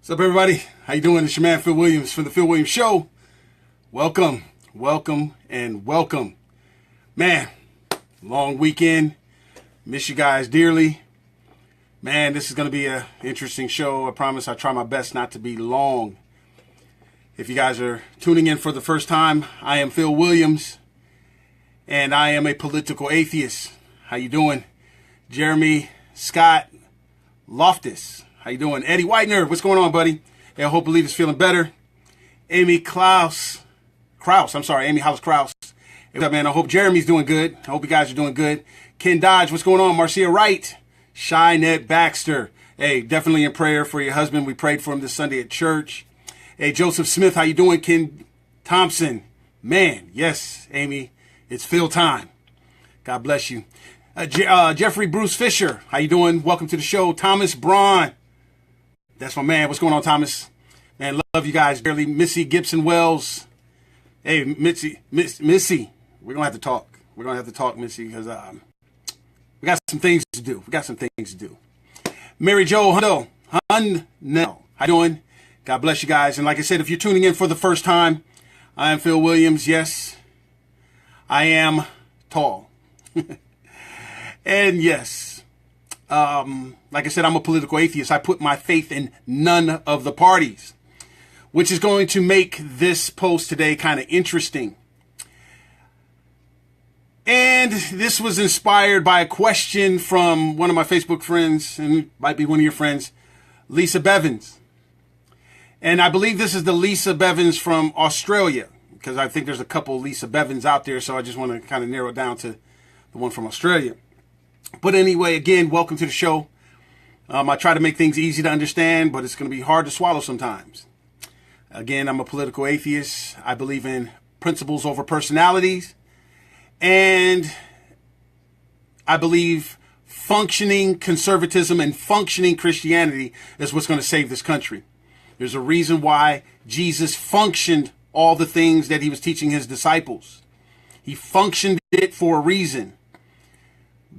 What's up, everybody? How you doing? It's your man, Phil Williams from The Phil Williams Show. Welcome, welcome, and welcome. Man, long weekend. Miss you guys dearly. Man, this is going to be an interesting show. I promise I'll try my best not to be long. If you guys are tuning in for the first time, I am Phil Williams, and I am a political atheist. How you doing? Jeremy Scott Loftus. How you doing? Eddie Whitener, what's going on, buddy? Hey, I hope believe is feeling better. Amy Hollis Kraus. Hey, what's up, man? I hope Jeremy's doing good. I hope you guys are doing good. Ken Dodge, what's going on? Marcia Wright. Shynette Baxter. Hey, definitely in prayer for your husband. We prayed for him this Sunday at church. Hey, Joseph Smith, how you doing? Ken Thompson. Man, yes, Amy, it's Phil time. God bless you. Jeffrey Bruce Fisher, how you doing? Welcome to the show. Thomas Braun. That's my man. What's going on, Thomas? Man, love you guys dearly. Missy Gibson Wells. Hey, Missy, we're going to have to talk. We're going to have to talk, Missy, because we got some things to do. Mary Jo Hundo. How you doing? God bless you guys. And like I said, if you're tuning in for the first time, I am Phil Williams. Yes, I am tall. And yes, like I said, I'm a political atheist. I put my faith in none of the parties, which is going to make this post today kind of interesting. And this was inspired by a question from one of my Facebook friends, and it might be one of your friends, Lisa Bevins. And I believe this is the Lisa Bevins from Australia, because I think there's a couple Lisa Bevins out there, so I just want to kind of narrow it down to the one from Australia. But anyway, again, welcome to the show. I try to make things easy to understand, but it's going to be hard to swallow sometimes. Again, I'm a political atheist. I believe in principles over personalities. And I believe functioning conservatism and functioning Christianity is what's going to save this country. There's a reason why Jesus functioned all the things that he was teaching his disciples. He functioned it for a reason.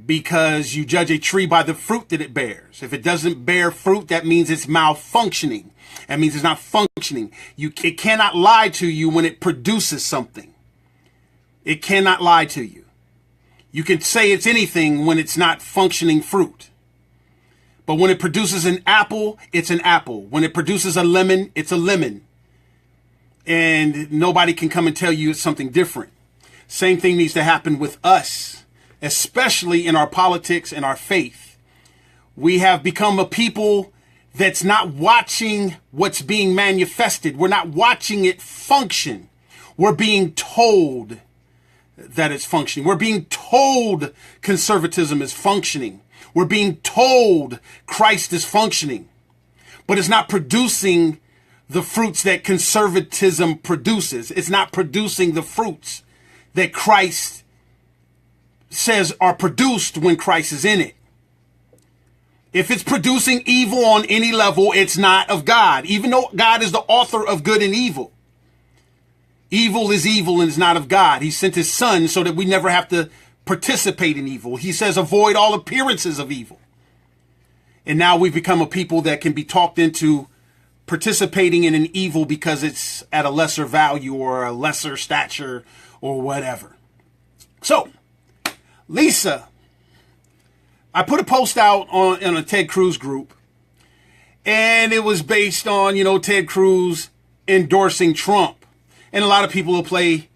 Because you judge a tree by the fruit that it bears. If it doesn't bear fruit, that means it's malfunctioning. That means it's not functioning. It cannot lie to you when it produces something. It cannot lie to you. You can say it's anything when it's not functioning fruit. But when it produces an apple, it's an apple. When it produces a lemon, it's a lemon. And nobody can come and tell you it's something different. Same thing needs to happen with us. Especially in our politics and our faith. We have become a people that's not watching what's being manifested. We're not watching it function. We're being told that it's functioning. We're being told conservatism is functioning. We're being told Christ is functioning. But it's not producing the fruits that conservatism produces. It's not producing the fruits that Christ says are produced when Christ is in it. If it's producing evil on any level, it's not of God, even though God is the author of good and evil. Evil is evil and is not of God. He sent his son so that we never have to participate in evil. He says, avoid all appearances of evil. And now we've become a people that can be talked into participating in an evil because it's at a lesser value or a lesser stature or whatever. So, Lisa, I put a post out on a Ted Cruz group, and it was based on, Ted Cruz endorsing Trump. And a lot of people will play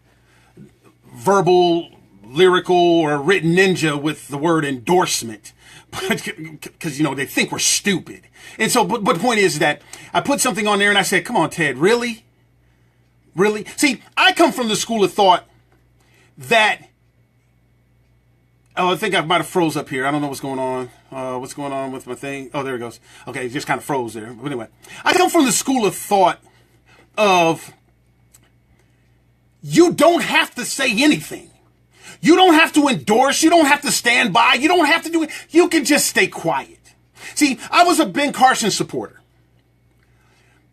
verbal, lyrical, or written ninja with the word endorsement because, they think we're stupid. And so, but the point is that I put something on there and I said, come on, Ted, really? Really? See, I come from the school of thought that I think I might have froze up here. I don't know what's going on. What's going on with my thing? Oh, there it goes. Okay, it just kind of froze there. But anyway, I come from the school of thought of you don't have to say anything. You don't have to endorse. You don't have to stand by. You don't have to do it. You can just stay quiet. See, I was a Ben Carson supporter.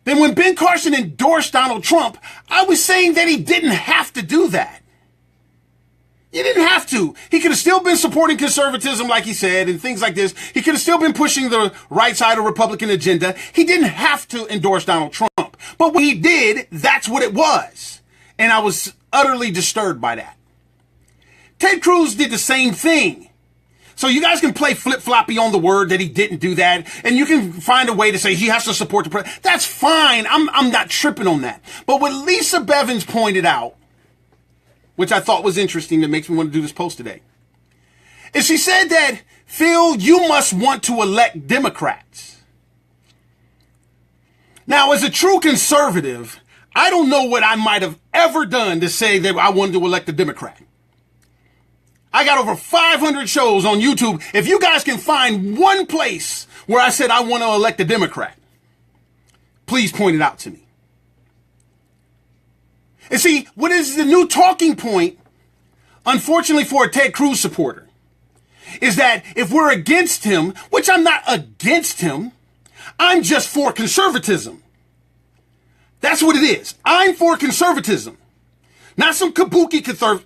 Then when Ben Carson endorsed Donald Trump, I was saying that he didn't have to do that. You didn't have have to. He could have still been supporting conservatism, like he said, and things like this. He could have still been pushing the right side of Republican agenda. He didn't have to endorse Donald Trump. But when he did, that's what it was. And I was utterly disturbed by that. Ted Cruz did the same thing. So you guys can play flip-floppy on the word that he didn't do that, and you can find a way to say he has to support the president. That's fine. I'm not tripping on that. But what Lisa Bevins pointed out, which I thought was interesting, that makes me want to do this post today, is she said that, Phil, you must want to elect Democrats. Now, as a true conservative, I don't know what I might have ever done to say that I wanted to elect a Democrat. I got over 500 shows on YouTube. If you guys can find one place where I said I want to elect a Democrat, please point it out to me. And see, what is the new talking point, unfortunately for a Ted Cruz supporter, is that if we're against him, which I'm not against him, I'm just for conservatism. That's what it is. I'm for conservatism. Not some kabuki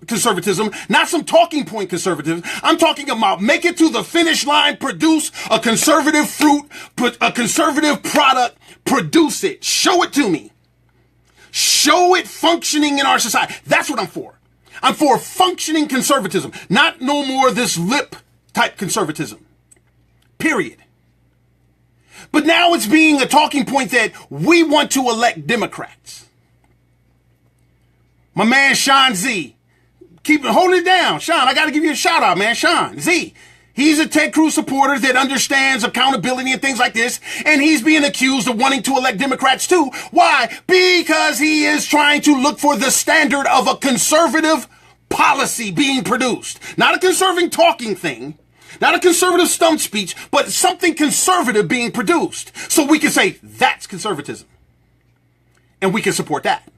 conservatism, not some talking point conservatism. I'm talking about make it to the finish line, produce a conservative fruit, put a conservative product, produce it, show it to me. Show it functioning in our society. That's what I'm for. I'm for functioning conservatism, not no more this lip type conservatism. Period. But now it's being a talking point that we want to elect Democrats. My man, Sean Z. Keep holding it down. Sean, I got to give you a shout out, man. Sean Z. He's a Ted Cruz supporter that understands accountability and things like this. And he's being accused of wanting to elect Democrats too. Why? Because he is trying to look for the standard of a conservative policy being produced. Not a conservative talking thing. Not a conservative stump speech, but something conservative being produced. So we can say that's conservatism. And we can support that.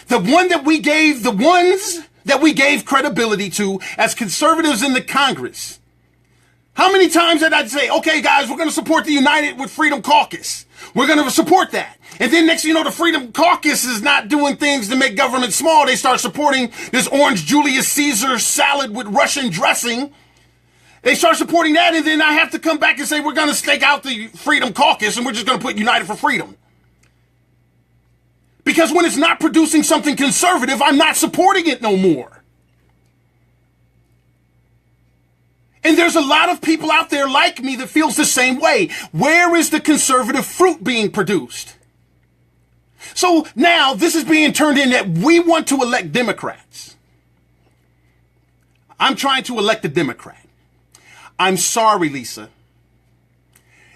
The ones that we gave credibility to as conservatives in the Congress. How many times did I say, okay, guys, we're going to support the United with Freedom Caucus. We're going to support that. And then next thing you know, the Freedom Caucus is not doing things to make government small. They start supporting this orange Julius Caesar salad with Russian dressing. They start supporting that. And then I have to come back and say, we're going to stake out the Freedom Caucus and we're just going to put United for Freedom. Because when it's not producing something conservative, I'm not supporting it no more. And there's a lot of people out there like me that feels the same way. Where is the conservative fruit being produced? So now this is being turned in that we want to elect Democrats. I'm trying to elect a Democrat. I'm sorry, Lisa.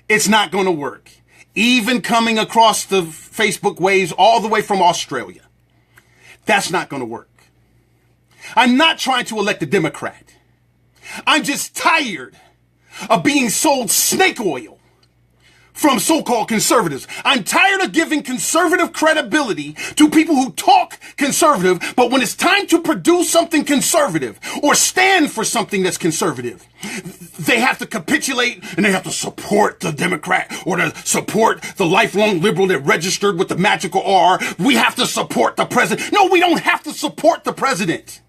It's not going to work. Even coming across the Facebook waves all the way from Australia. That's not going to work. I'm not trying to elect a Democrat. I'm just tired of being sold snake oil from so-called conservatives. I'm tired of giving conservative credibility to people who talk conservative, but when it's time to produce something conservative or stand for something that's conservative, they have to capitulate and they have to support the Democrat or to support the lifelong liberal that registered with the magical R. We have to support the president. No, we don't have to support the president.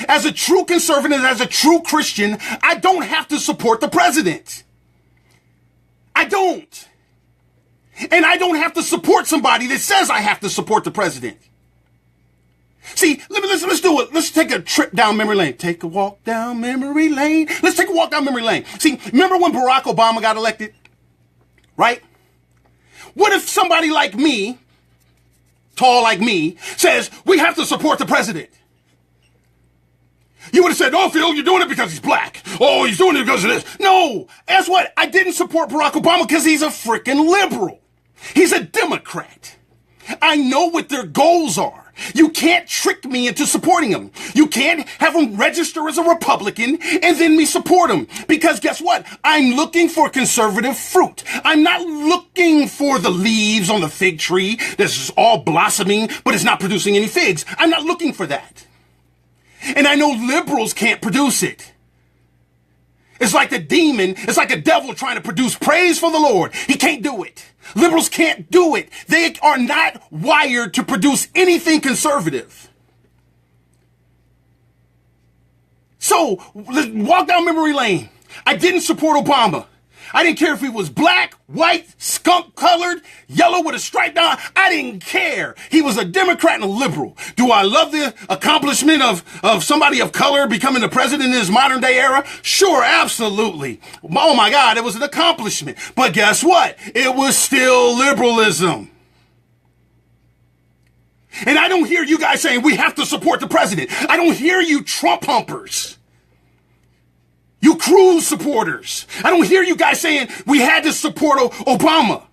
As a true conservative, as a true Christian, I don't have to support the president. I don't. And I don't have to support somebody that says I have to support the president. See, let's do it. Let's take a trip down memory lane. Take a walk down memory lane. Let's take a walk down memory lane. See, remember when Barack Obama got elected? Right? What if somebody like me, tall like me, says we have to support the president? You would have said, oh, Phil, you're doing it because he's black. Oh, he's doing it because of this. No, guess what? I didn't support Barack Obama because he's a freaking liberal. He's a Democrat. I know what their goals are. You can't trick me into supporting him. You can't have him register as a Republican and then me support him. Because guess what? I'm looking for conservative fruit. I'm not looking for the leaves on the fig tree that's all blossoming, but it's not producing any figs. I'm not looking for that. And I know liberals can't produce it. It's like the demon, it's like a devil trying to produce praise for the Lord. He can't do it. Liberals can't do it. They are not wired to produce anything conservative. So let's walk down memory lane. I didn't support Obama. I didn't care if he was black, white, skunk colored, yellow with a stripe down. I didn't care. He was a Democrat and a liberal. Do I love the accomplishment of somebody of color becoming the president in this modern day era? Sure, absolutely. Oh my God, it was an accomplishment. But guess what? It was still liberalism. And I don't hear you guys saying we have to support the president. I don't hear you Trump humpers. You Cruz supporters. I don't hear you guys saying we had to support Obama.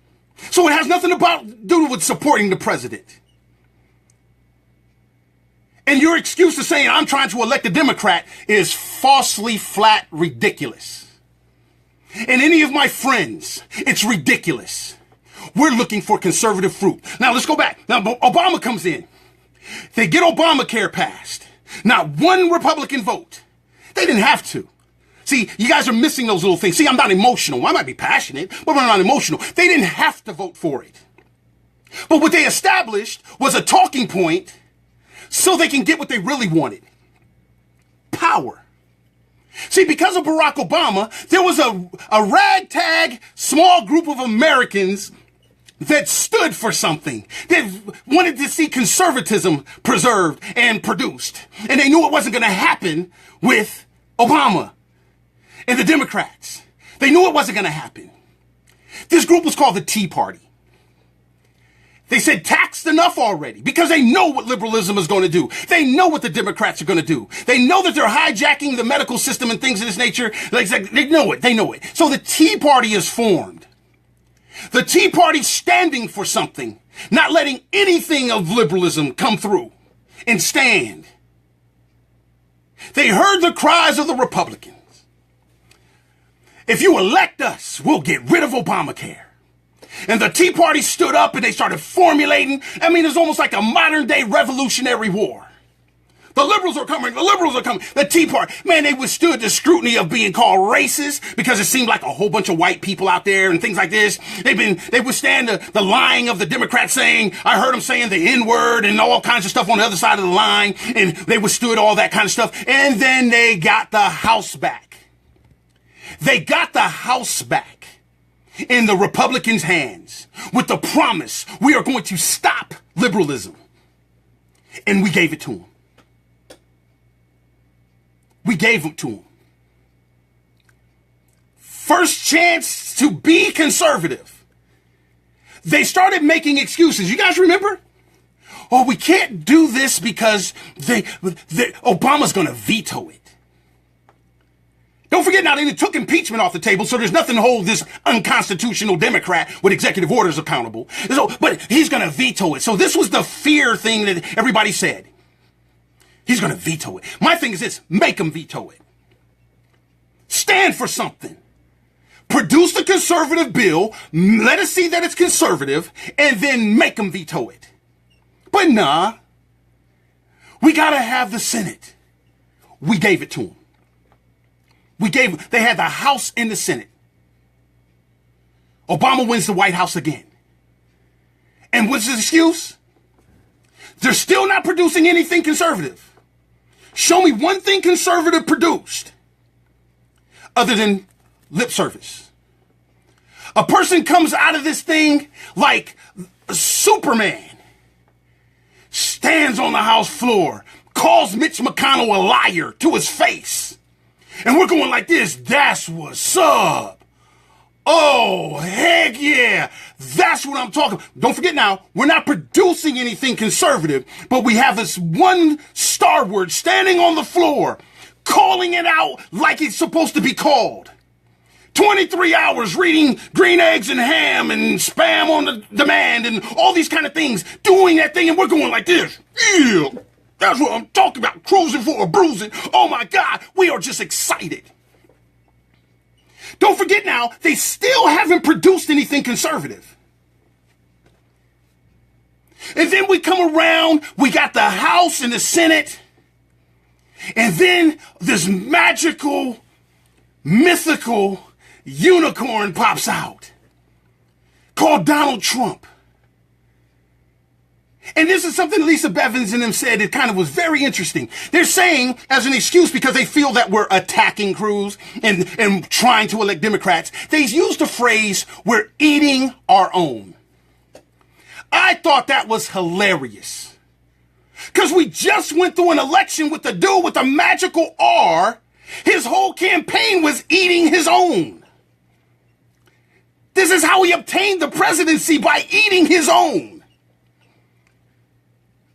So it has nothing to do with supporting the president. And your excuse of saying I'm trying to elect a Democrat is falsely flat ridiculous. And any of my friends, it's ridiculous. We're looking for conservative fruit. Now let's go back. Now Obama comes in. They get Obamacare passed. Not one Republican vote. They didn't have to. See, you guys are missing those little things. See, I'm not emotional. I might be passionate, but I'm not emotional. They didn't have to vote for it. But what they established was a talking point so they can get what they really wanted. Power. See, because of Barack Obama, there was a ragtag small group of Americans that stood for something, that wanted to see conservatism preserved and produced. And they knew it wasn't going to happen with Obama and the Democrats. They knew it wasn't going to happen. This group was called the Tea Party. They said taxed enough already because they know what liberalism is going to do. They know what the Democrats are going to do. They know that they're hijacking the medical system and things of this nature. They know it. They know it. So the Tea Party is formed. The Tea Party standing for something, not letting anything of liberalism come through and stand. They heard the cries of the Republicans. If you elect us, we'll get rid of Obamacare. And the Tea Party stood up and they started formulating. I mean, it's almost like a modern day revolutionary war. The liberals are coming. The liberals are coming. The Tea Party, man, they withstood the scrutiny of being called racist because it seemed like a whole bunch of white people out there and things like this. They withstand the lying of the Democrats saying, I heard them saying the N-word and all kinds of stuff on the other side of the line. And they withstood all that kind of stuff. And then they got the House back. They got the House back in the Republicans' hands with the promise we are going to stop liberalism. And we gave it to them. We gave them to them. First chance to be conservative. They started making excuses. You guys remember? Oh, we can't do this because Obama's going to veto it. Don't forget now, they took impeachment off the table, so there's nothing to hold this unconstitutional Democrat with executive orders accountable. So, but he's going to veto it. So this was the fear thing that everybody said. He's going to veto it. My thing is this, make him veto it. Stand for something. Produce the conservative bill, let us see that it's conservative, and then make him veto it. But nah, we got to have the Senate. We gave it to him. They had the House and the Senate. Obama wins the White House again. And what's his excuse? They're still not producing anything conservative. Show me one thing conservative produced other than lip service. A person comes out of this thing like Superman, stands on the House floor, calls Mitch McConnell a liar to his face. And we're going like this, that's what's up. Oh, heck yeah. That's what I'm talking about. Don't forget now, we're not producing anything conservative, but we have this one starward standing on the floor, calling it out like it's supposed to be called. 23 hours reading green eggs and ham and spam on the demand and all these kind of things, doing that thing, and we're going like this. Yeah, that's what I'm talking about, cruising for a bruising. Oh my God, we are just excited. Don't forget now, they still haven't produced anything conservative. And then we come around, we got the House and the Senate, and then this magical, mythical unicorn pops out called Donald Trump. And this is something Lisa Bevins and them said. It kind of was very interesting. They're saying as an excuse because they feel that we're attacking Cruz and trying to elect Democrats. They used the phrase, we're eating our own. I thought that was hilarious. Because we just went through an election with the dude with the magical R. His whole campaign was eating his own. This is how he obtained the presidency, by eating his own.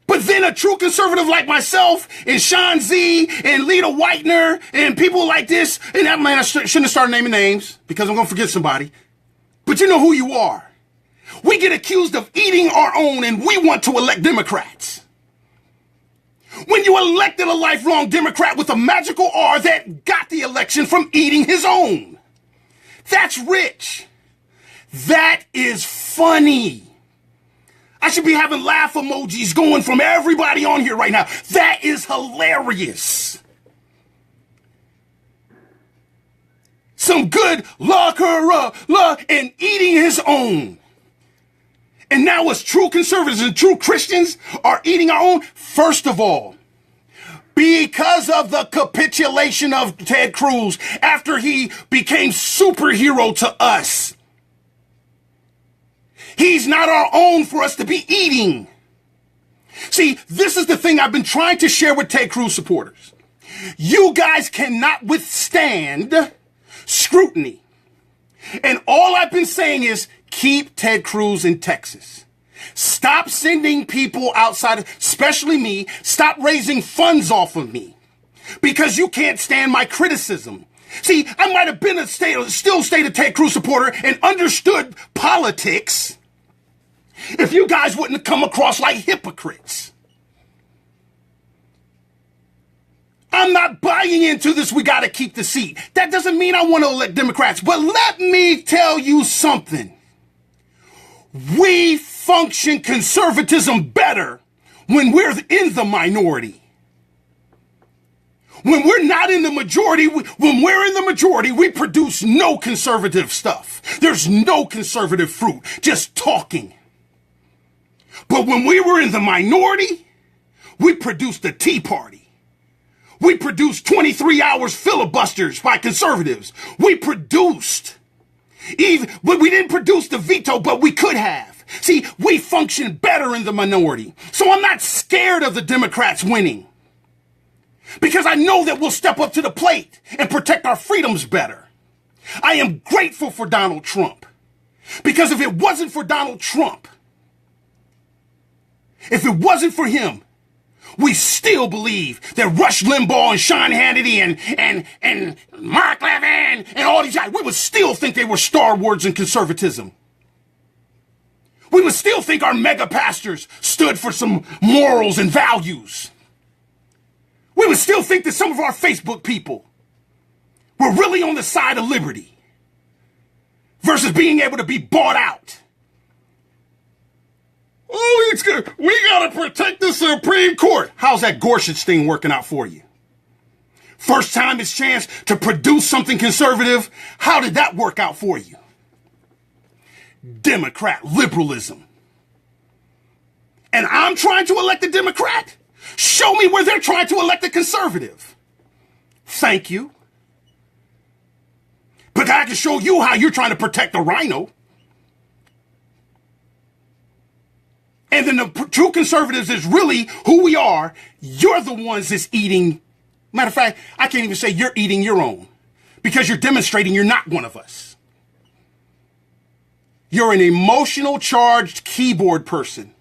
But then a true conservative like myself and Sean Z and Lita Whitener and people like this, and that man, I shouldn't have started naming names because I'm going to forget somebody. But you know who you are. We get accused of eating our own and we want to elect Democrats. When you elected a lifelong Democrat with a magical R that got the election from eating his own. That's rich. That is funny. I should be having laugh emojis going from everybody on here right now. That is hilarious. Some good lock her up, and eating his own. And now as true conservatives and true Christians are eating our own, first of all, because of the capitulation of Ted Cruz after he became superhero to us. He's not our own for us to be eating. See, this is the thing I've been trying to share with Ted Cruz supporters. You guys cannot withstand scrutiny. And all I've been saying is keep Ted Cruz in Texas. Stop sending people outside, especially me. Stop raising funds off of me because you can't stand my criticism. See, I might have been still stayed a Ted Cruz supporter and understood politics if you guys wouldn't have come across like hypocrites. I'm not buying into this, we got to keep the seat. That doesn't mean I want to elect Democrats, but let me tell you something. We function conservatism better when we're in the minority. When we're not in the majority, when we're in the majority, we produce no conservative stuff. There's no conservative fruit, just talking. But when we were in the minority, we produced the Tea Party. We produced 23 hours filibusters by conservatives. We produced, but we didn't produce the veto, but we could have. See, we function better in the minority. So I'm not scared of the Democrats winning. Because I know that we'll step up to the plate and protect our freedoms better. I am grateful for Donald Trump. Because if it wasn't for Donald Trump, if it wasn't for him, we still believe that Rush Limbaugh and Sean Hannity and Mark Levin and all these guys, we would still think they were Star Wars and conservatism. We would still think our mega pastors stood for some morals and values. We would still think that some of our Facebook people were really on the side of liberty versus being able to be bought out. Oh, it's good. We got to protect the Supreme Court. How's that Gorsuch thing working out for you? First time it's chance to produce something conservative. How did that work out for you? Democrat liberalism. And I'm trying to elect a Democrat? Show me where they're trying to elect a conservative. Thank you. But I can show you how you're trying to protect the rhino. And then the true conservatives is really who we are. You're the ones that's eating. Matter of fact, I can't even say you're eating your own because you're demonstrating you're not one of us. You're an emotional charged keyboard person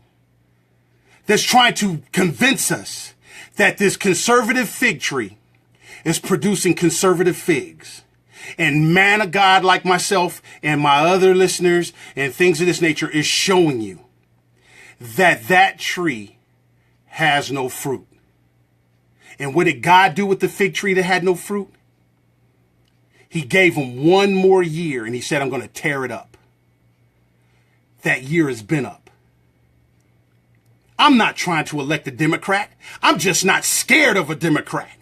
that's trying to convince us that this conservative fig tree is producing conservative figs. And man of God like myself and my other listeners and things of this nature is showing you that that tree has no fruit. And what did God do with the fig tree that had no fruit? He gave him one more year and he said, I'm going to tear it up. That year has been up. I'm not trying to elect a Democrat. I'm just not scared of a Democrat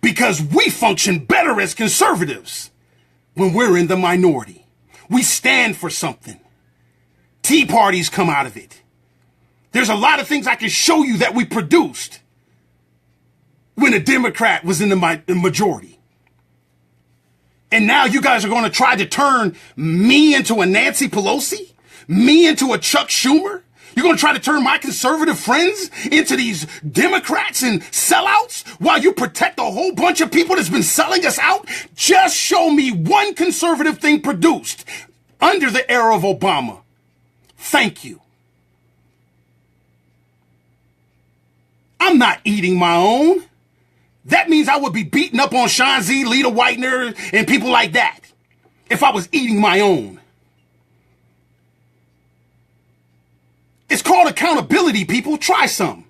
because we function better as conservatives when we're in the minority. We stand for something. Tea parties come out of it. There's a lot of things I can show you that we produced when a Democrat was in the majority. And now you guys are going to try to turn me into a Nancy Pelosi, me into a Chuck Schumer. You're going to try to turn my conservative friends into these Democrats and sellouts while you protect a whole bunch of people that's been selling us out? Just show me one conservative thing produced under the era of Obama. Thank you. I'm not eating my own. That means I would be beating up on Sean Z, Lita Whitener, and people like that if I was eating my own. It's called accountability, people. Try some.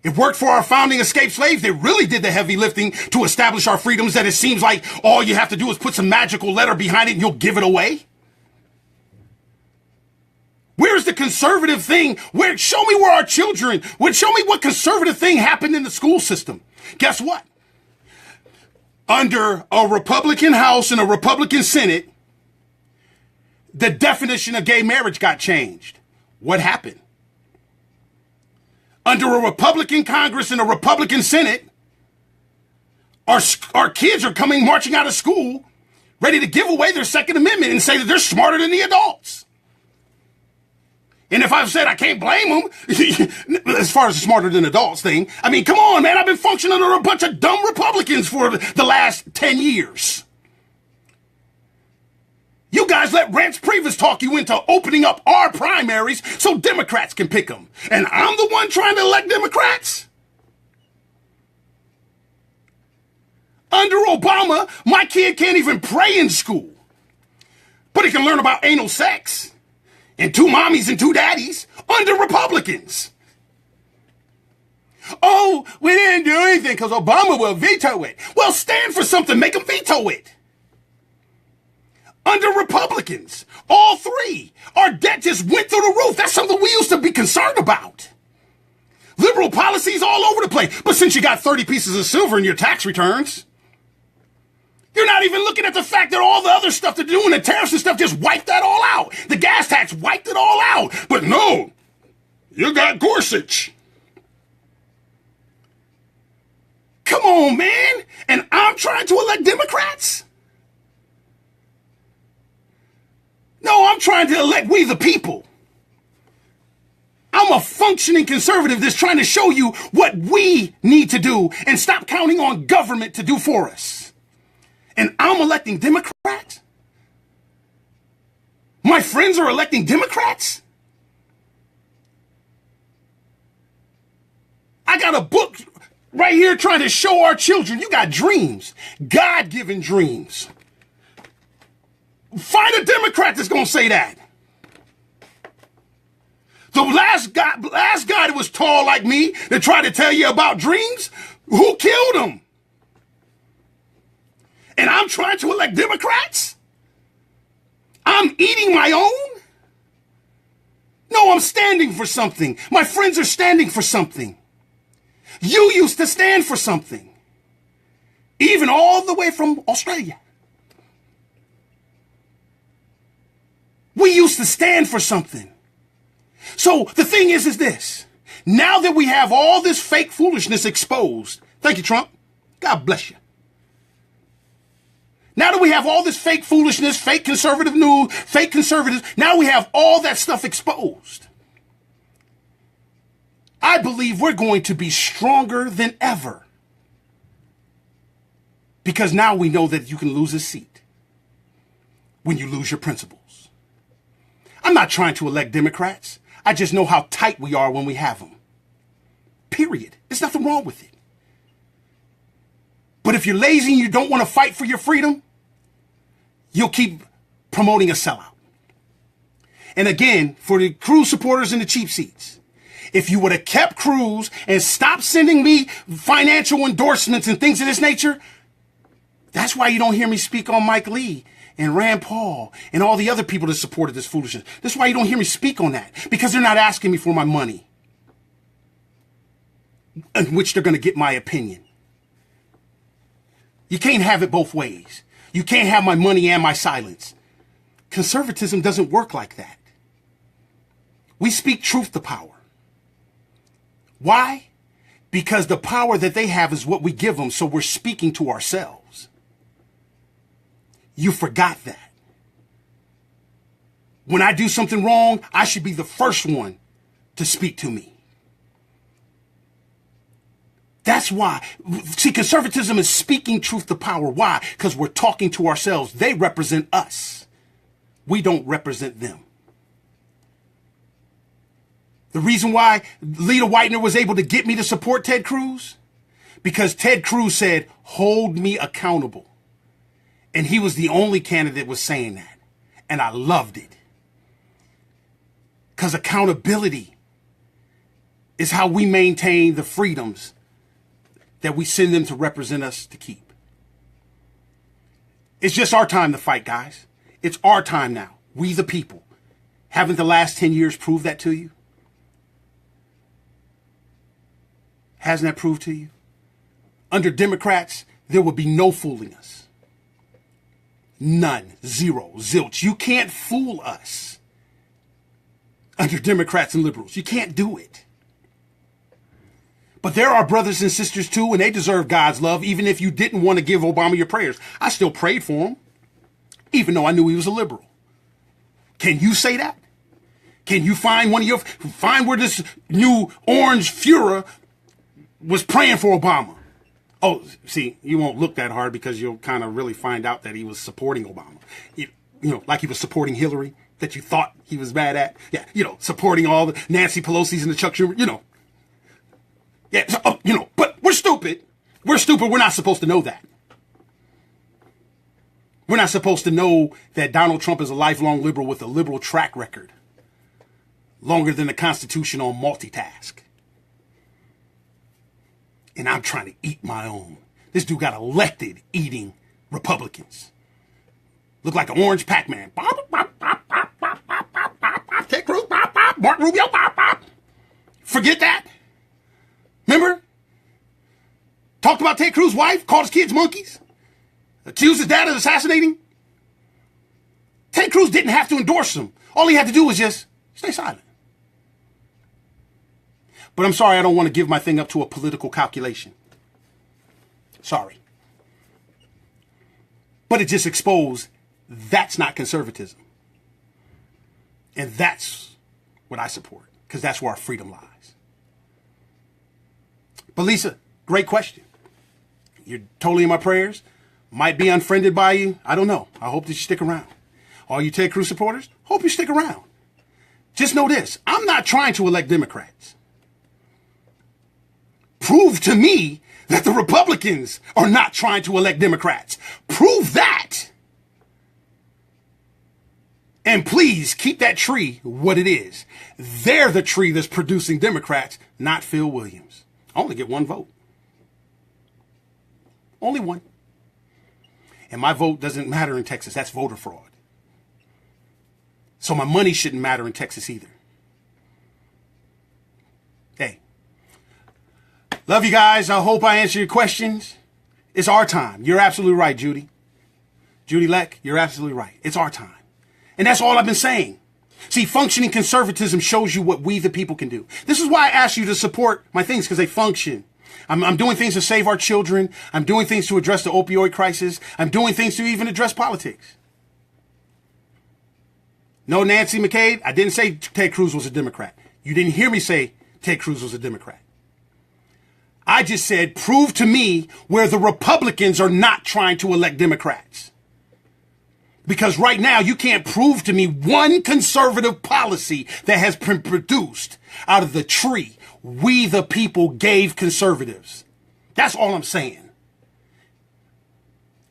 It worked for our founding escaped slaves. They really did the heavy lifting to establish our freedoms, that it seems like all you have to do is put some magical letter behind it and you'll give it away. Where's the conservative thing? Show me where our children, show me what conservative thing happened in the school system. Guess what? Under a Republican House and a Republican Senate, the definition of gay marriage got changed. What happened? Under a Republican Congress and a Republican Senate, our kids are coming marching out of school ready to give away their Second Amendment and say that they're smarter than the adults. And if I've said I can't blame them, as far as the smarter than adults thing, I mean, come on, man, I've been functioning under a bunch of dumb Republicans for the last 10 years. You guys let Rance Priebus talk you into opening up our primaries so Democrats can pick them. And I'm the one trying to elect Democrats? Under Obama, my kid can't even pray in school. But he can learn about anal sex. And two mommies and two daddies under Republicans. Oh, we didn't do anything because Obama will veto it. Well, stand for something. Make him veto it. Under Republicans, all three, our debt just went through the roof. That's something we used to be concerned about. Liberal policies all over the place. But since you got 30 pieces of silver in your tax returns, you're not even looking at the fact that all the other stuff they're doing, the tariffs and stuff, just wiped that all out. The gas tax wiped it all out. But no, you got Gorsuch. Come on, man. And I'm trying to elect Democrats? No, I'm trying to elect we the people. I'm a functioning conservative that's trying to show you what we need to do and stop counting on government to do for us. And I'm electing Democrats? My friends are electing Democrats? I got a book right here trying to show our children you got dreams, God-given dreams. Find a Democrat that's going to say that. The last guy that was tall like me that tried to tell you about dreams, who killed him? And I'm trying to elect Democrats? I'm eating my own? No, I'm standing for something. My friends are standing for something. You used to stand for something. Even all the way from Australia. We used to stand for something. So the thing is this. Now that we have all this fake foolishness exposed, thank you, Trump. God bless you. Now that we have all this fake foolishness, fake conservative news, fake conservatives, now we have all that stuff exposed. I believe we're going to be stronger than ever. Because now we know that you can lose a seat when you lose your principles. I'm not trying to elect Democrats. I just know how tight we are when we have them. Period. There's nothing wrong with it. But if you're lazy and you don't want to fight for your freedom, you'll keep promoting a sellout. And again, for the Cruz supporters and the cheap seats, if you would have kept Cruz and stopped sending me financial endorsements and things of this nature, that's why you don't hear me speak on Mike Lee and Rand Paul and all the other people that supported this foolishness. That's why you don't hear me speak on that, because they're not asking me for my money, in which they're going to get my opinion. You can't have it both ways. You can't have my money and my silence. Conservatism doesn't work like that. We speak truth to power. Why? Because the power that they have is what we give them, so we're speaking to ourselves. You forgot that. When I do something wrong, I should be the first one to speak to me. That's why. See, conservatism is speaking truth to power. Why? Because we're talking to ourselves. They represent us. We don't represent them. The reason why Lita Whitener was able to get me to support Ted Cruz, because Ted Cruz said, hold me accountable. And he was the only candidate that was saying that. And I loved it. Because accountability is how we maintain the freedoms that we send them to represent us to keep. It's just our time to fight, guys. It's our time now. We the people. Haven't the last 10 years proved that to you? Hasn't that proved to you? Under Democrats, there will be no fooling us. None. Zero. Zilch. You can't fool us. Under Democrats and liberals. You can't do it. But there are brothers and sisters too, and they deserve God's love, even if you didn't want to give Obama your prayers. I still prayed for him, even though I knew he was a liberal. Can you say that? Can you find where this new orange Fuhrer was praying for Obama? Oh, see, you won't look that hard because you'll kind of really find out that he was supporting Obama. You know, like he was supporting Hillary, that you thought he was bad at. Yeah, supporting all the Nancy Pelosi's and the Chuck Schumer, Yeah, so, but we're stupid. We're stupid. We're not supposed to know that. We're not supposed to know that Donald Trump is a lifelong liberal with a liberal track record. Longer than the Constitution on multitask. And I'm trying to eat my own. This dude got elected eating Republicans. Look like an orange Pac-Man. Ted Cruz, Mark Rubio, forget that. Remember? Talked about Ted Cruz's wife, called his kids monkeys, accused his dad of assassinating. Ted Cruz didn't have to endorse him. All he had to do was just stay silent. But I'm sorry, I don't want to give my thing up to a political calculation. Sorry. But it just exposed that's not conservatism. And that's what I support, because that's where our freedom lies. But Lisa, great question. You're totally in my prayers. Might be unfriended by you. I don't know. I hope that you stick around. All you Ted Cruz supporters, hope you stick around. Just know this. I'm not trying to elect Democrats. Prove to me that the Republicans are not trying to elect Democrats. Prove that. And please keep that tree what it is. They're the tree that's producing Democrats, not Phil Williams. I only get one vote. Only one. And my vote doesn't matter in Texas. That's voter fraud. So my money shouldn't matter in Texas either. Hey. Love you guys. I hope I answered your questions. It's our time. You're absolutely right, Judy. Judy Leck, you're absolutely right. It's our time. And that's all I've been saying. See, functioning conservatism shows you what we the people can do. This is why I asked you to support my things, because they function. I'm doing things to save our children. I'm doing things to address the opioid crisis. I'm doing things to even address politics. No, Nancy McCabe, I didn't say Ted Cruz was a Democrat. You didn't hear me say Ted Cruz was a Democrat. I just said, prove to me where the Republicans are not trying to elect Democrats. Because right now, you can't prove to me one conservative policy that has been produced out of the tree we the people gave conservatives. That's all I'm saying.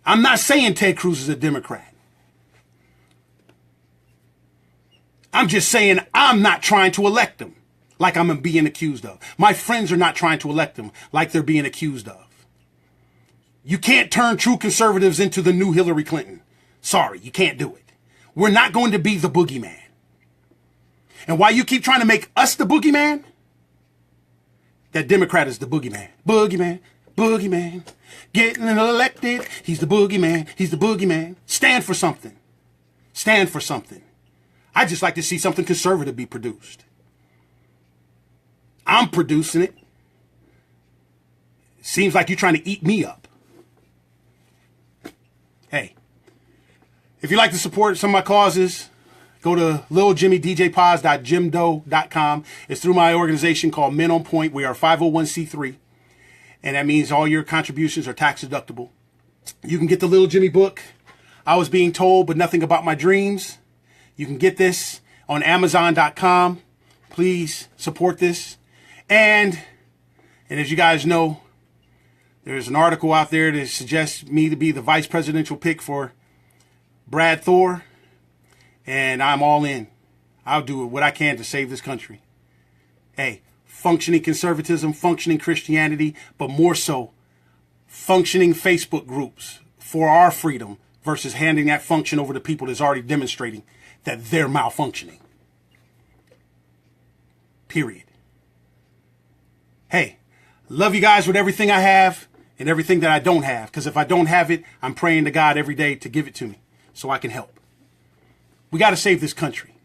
I'm not saying Ted Cruz is a Democrat. I'm just saying I'm not trying to elect him like I'm being accused of. My friends are not trying to elect him like they're being accused of. You can't turn true conservatives into the new Hillary Clinton. Sorry, you can't do it. We're not going to be the boogeyman. And while you keep trying to make us the boogeyman, that Democrat is the boogeyman. Boogeyman, boogeyman. Getting elected, he's the boogeyman. He's the boogeyman. Stand for something. Stand for something. I'd just like to see something conservative be produced. I'm producing it. Seems like you're trying to eat me up. Hey, if you'd like to support some of my causes, go to liljimmydjpods.jimdo.com. It's through my organization called Men on Point. We are 501c3. And that means all your contributions are tax deductible. You can get the Lil Jimmy book, I Was Being Told But Nothing About My Dreams. You can get this on Amazon.com. Please support this. And as you guys know, there's an article out there that suggests me to be the vice presidential pick for Brad Thor. And I'm all in. I'll do what I can to save this country. Hey, functioning conservatism, functioning Christianity, but more so, functioning Facebook groups for our freedom versus handing that function over to people that's already demonstrating that they're malfunctioning. Period. Hey, love you guys with everything I have and everything that I don't have. Because if I don't have it, I'm praying to God every day to give it to me so I can help. We got to save this country.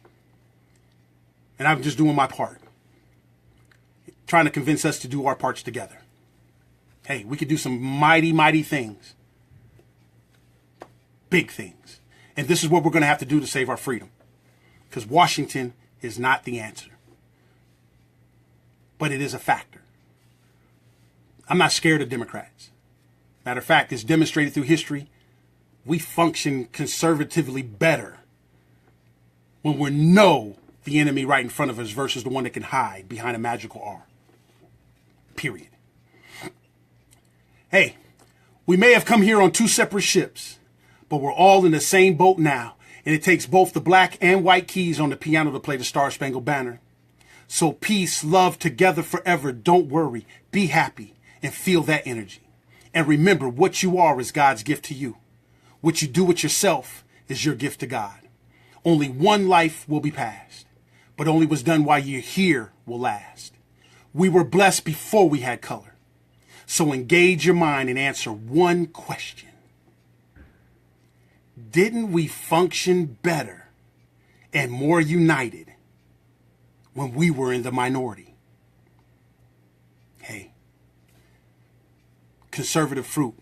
And I'm just doing my part. Trying to convince us to do our parts together. Hey, we could do some mighty, mighty things. Big things. And this is what we're going to have to do to save our freedom. Because Washington is not the answer. But it is a factor. I'm not scared of Democrats. Matter of fact, it's demonstrated through history. We function conservatively better when we know the enemy right in front of us versus the one that can hide behind a magical R. Period. Hey, we may have come here on two separate ships, but we're all in the same boat now. And it takes both the black and white keys on the piano to play the Star Spangled Banner. So peace, love, together forever. Don't worry. Be happy and feel that energy. And remember, what you are is God's gift to you. What you do with yourself is your gift to God. Only one life will be passed, but only what's done while you're here will last. We were blessed before we had color. So engage your mind and answer one question. Didn't we function better and more united when we were in the minority? Hey, conservative fruit.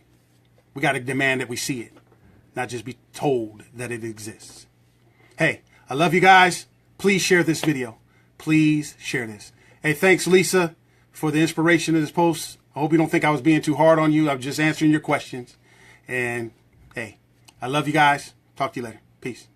We got to demand that we see it, not just be told that it exists. Hey, I love you guys. Please share this video. Please share this. Hey, thanks, Lisa, for the inspiration of this post. I hope you don't think I was being too hard on you. I'm just answering your questions. And hey, I love you guys. Talk to you later. Peace.